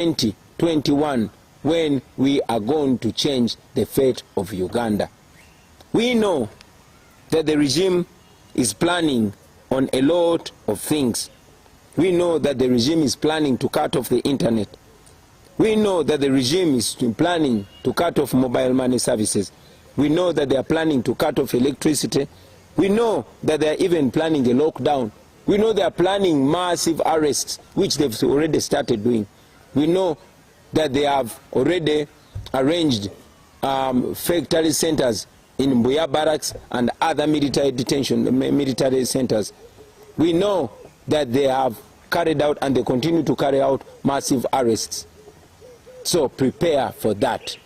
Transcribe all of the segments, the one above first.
2021 when we are going to change the fate of Uganda. We know that the regime is planning on a lot of things. We know that the regime is planning to cut off the internet. We know that the regime is planning to cut off mobile money services. We know that they are planning to cut off electricity. We know that they are even planning a lockdown. We know they are planning massive arrests, which they've already started doing. We know that they have already arranged fake terrorist centers in Mbuya barracks and other military military centers. We know that they have carried out and they continue to carry out massive arrests. So prepare for that.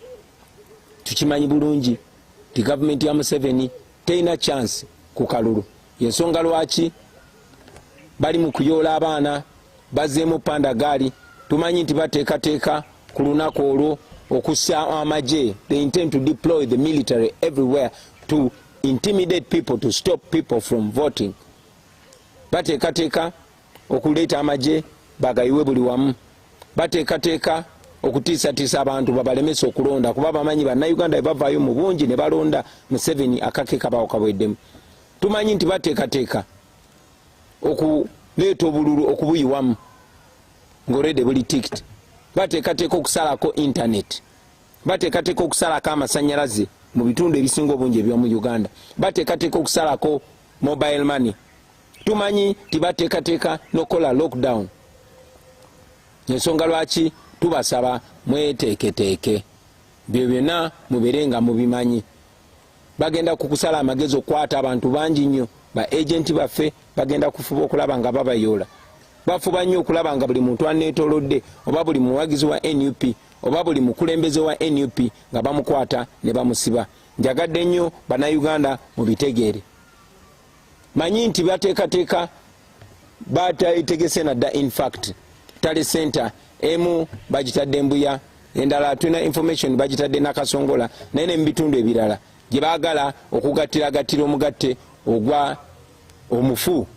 Tuchimanyi bulungi the government ya Museveni teina chance ku kalulu. Yensonga lwaki bali mu kuyola abaana bazzeemu panda gaali. Tumanyi nti bateekateeka ku lunaku olwo okussa amagye. They intend to deploy the military everywhere to intimidate people, to stop people from voting. Bateekateeka okuleeta amagye bagayiwe buli wamu. Bateekateeka okutiisatiisa abantu babalemesa okulonda kuba bamanyi bannayuganda bavaayo mu bungi ne balonda Museveni akake kabawo kabweddemu. Tumanyi nti bateekateeka okuleeta obululu okubuyiwamu ng'olwedde buli tikiti. Bateekateeka okusalako internet. Bateekateeka okusalako amasannyalaze mu bitundu ebisinga obungi eby'omu Uganda. Bateekateeka okusalako mobile money. Tumanyi nti bateekateeka n'okola lockdown. Ensonga lwaki tubasaba mweteeketeeke. Byo byonna mubeerenga mubimanyi. Bagenda kukusala amagezi okukwata abantu bangi nnyo. Ba agenti baffe bagenda kufuba okulaba nga babayoola. Bafuba nnyo okulaba nga buli muntu aneetoolodde oba buli muwagizi wa NUP oba buli mukulembeze wa NUP nga bamukwata ne bamusiba. Njagadde nnyo bannayuganda mubitegeere. Manyi nti bateekateeka batayitegese nadda in fact tali center emu bagitadde Mbuya, endala tulina information bagitadde Nakasongola naye ne mu bitundu ebirala gye baagala okugattiragatira omugatte ogwa omufu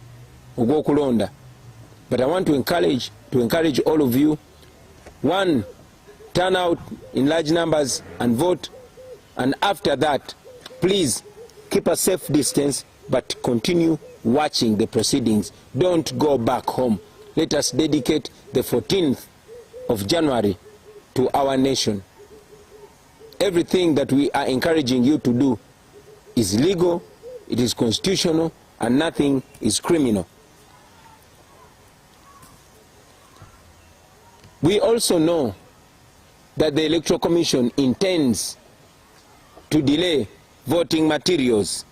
ogw'okulonda. But I want to encourage all of you, one, turn out in large numbers and vote, and after that please keep a safe distance but continue watching the proceedings. Don't go back home. Let us dedicate the 14th of January to our nation. Everything that we are encouraging you to do is legal, it is constitutional, and nothing is criminal. We also know that the Electoral Commission intends to delay voting materials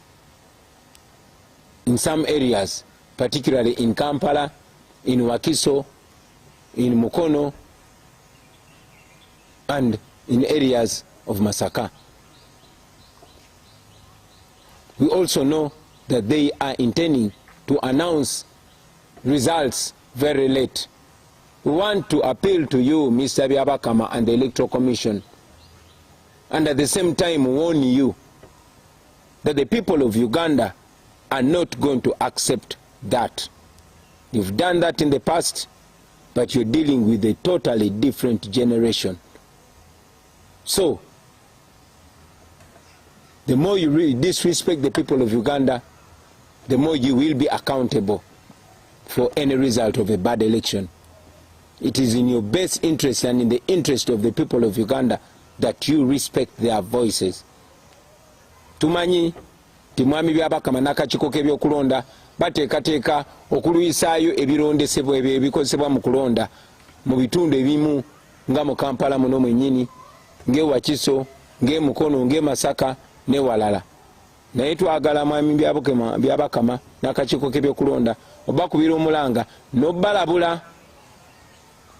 in some areas, particularly in Kampala, in Wakiso, in Mukono, and in areas of Masaka. We also know that they are intending to announce results very late. We want to appeal to you, Mr. BYABAKAMA and the Electoral Commission, and at the same time warn you that the people of Uganda are not going to accept that. You've done that in the past, but you're dealing with a totally different generation. So, the more you really disrespect the people of Uganda, the more you will be accountable for any result of a bad election. It is in your best interest and in the interest of the people of Uganda that you respect their voices. Tumanyi timwami BYABAKAMA n'akakiiko k'ebyokulonda bateekateeka okuluyisaayo ebirondesebwa ebyo ebikozesebwa mu kulonda mu bitundu ebimu nga mu Kampala muno mwennyini, ng'e Wakiso, ng'e Mukono, ng'e Masaka ne walala. Naye twagala mwami BYABAKAMA n'akakiiko k'ebyokulonda obakubira omulanga n'obbalabula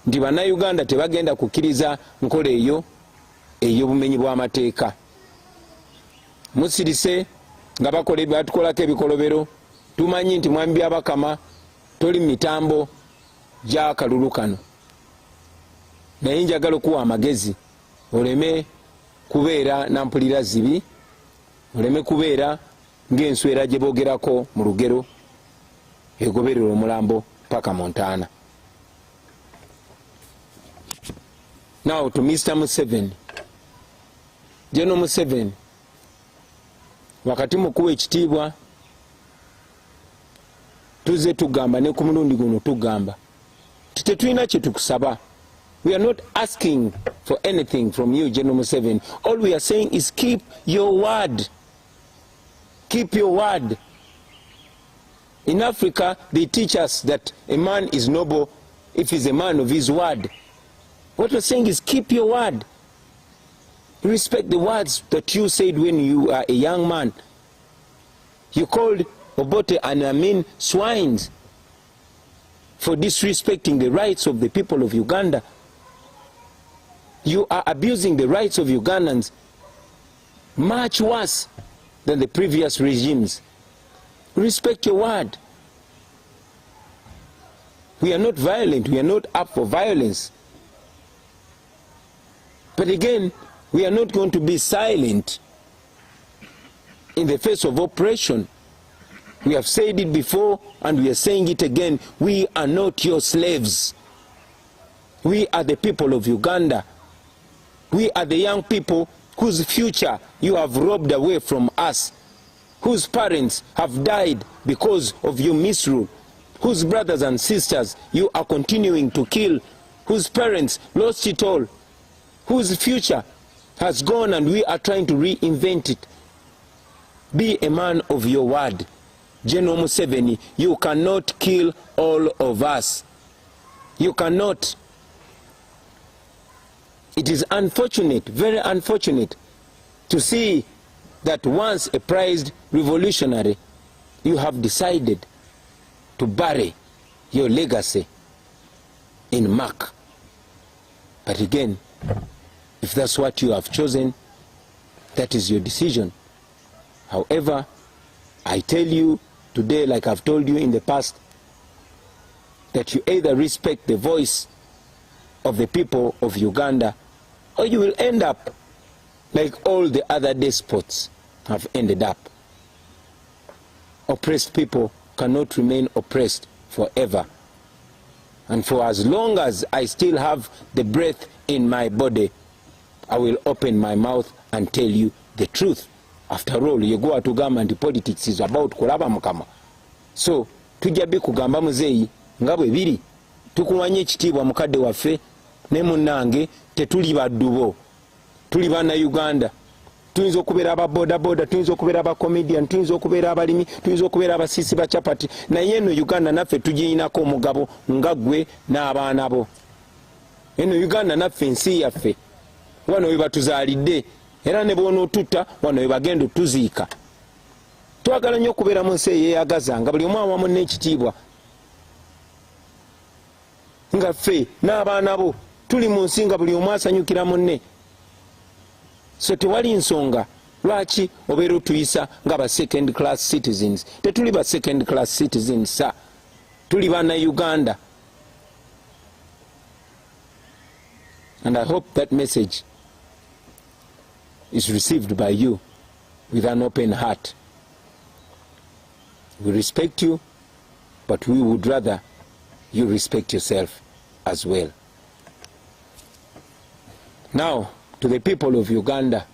nti bannayuganda tebagenda kukkiriza nkola eyo ey'obumenyi bw'amateeka. Musirise nga batukolako ebikolobero. Tumanyi nti mwami BYABAKAMA toli mitambo gya kalulu kano, naye njagala okuwa amagezi oleme kubeera na mpulira zibi, oleme kubeera ng'enswera gye boogerako mu lugero egoberera omulambo paka mu ntaana. Now to Mr. Museveni. General Museveni, wakati mukuwa ekitiibwa tuze tugamba ne ku mulundi guno tugamba tetulina kye tukusaba. We are not asking for anything from you, General Museveni. All we are saying is keep your word. Keep your word. In Africa, they teach us that a man is noble if he's a man of his word. What we're saying is keep your word. Respect the words that you said when you are a young man. You called Obote and Amin swines for disrespecting the rights of the people of Uganda. You are abusing the rights of Ugandans much worse than the previous regimes. Respect your word. We are not violent. We are not up for violence. But again, we are not going to be silent in the face of oppression. We have said it before and we are saying it again. We are not your slaves. We are the people of Uganda. We are the young people whose future you have robbed away from us, whose parents have died because of your misrule, whose brothers and sisters you are continuing to kill, whose parents lost it all, whose future has gone and we are trying to reinvent it. Be a man of your word. General Museveni, you cannot kill all of us. You cannot. It is unfortunate, very unfortunate, to see that once a prized revolutionary, you have decided to bury your legacy in muck. But again, if that's what you have chosen, that is your decision. However, I tell you today, like I've told you in the past, that you either respect the voice of the people of Uganda, or you will end up like all the other despots have ended up. Oppressed people cannot remain oppressed forever. And for as long as I still have the breath in my body, I will open my mouth and tell you the truth. After all, you go to government, politics is about kulaba mukama. So, tujabi kugamba muzeyi, ngabwe biri, tukuwanye ekitiibwa mukadde waffe, ne munnange, tetuli baddubo. Tuli bana Uganda. Tuyinza okubeera aba boda boda, tuyinza okubeera aba comedian, tuyinza okubeera abalimi, tuyinza okubeera abasiisi ba chapati. Naye eno Uganda naffe tugiyinako omugabo nga ggwe n'abaana bo. Eno Uganda naffe nsi yaffe. Wano we batuzaalidde. Era ne bw'onootutta wano we bagenda otuziika. Twagala nnyo okubeera mu nsi eyeeyagaza nga buli omu awamu n'ekitiibwa. Nga ffe n'abaana bo tuli mu nsi nga buli omu asanyukira munne. So tewali nsonga lwaki obeera otuyisa nga ba second class citizens. Tetuli ba second class citizens sa. Tuli bana Uganda. And I hope that message is received by you with an open heart. We respect you, but we would rather you respect yourself as well. Now, to the people of Uganda,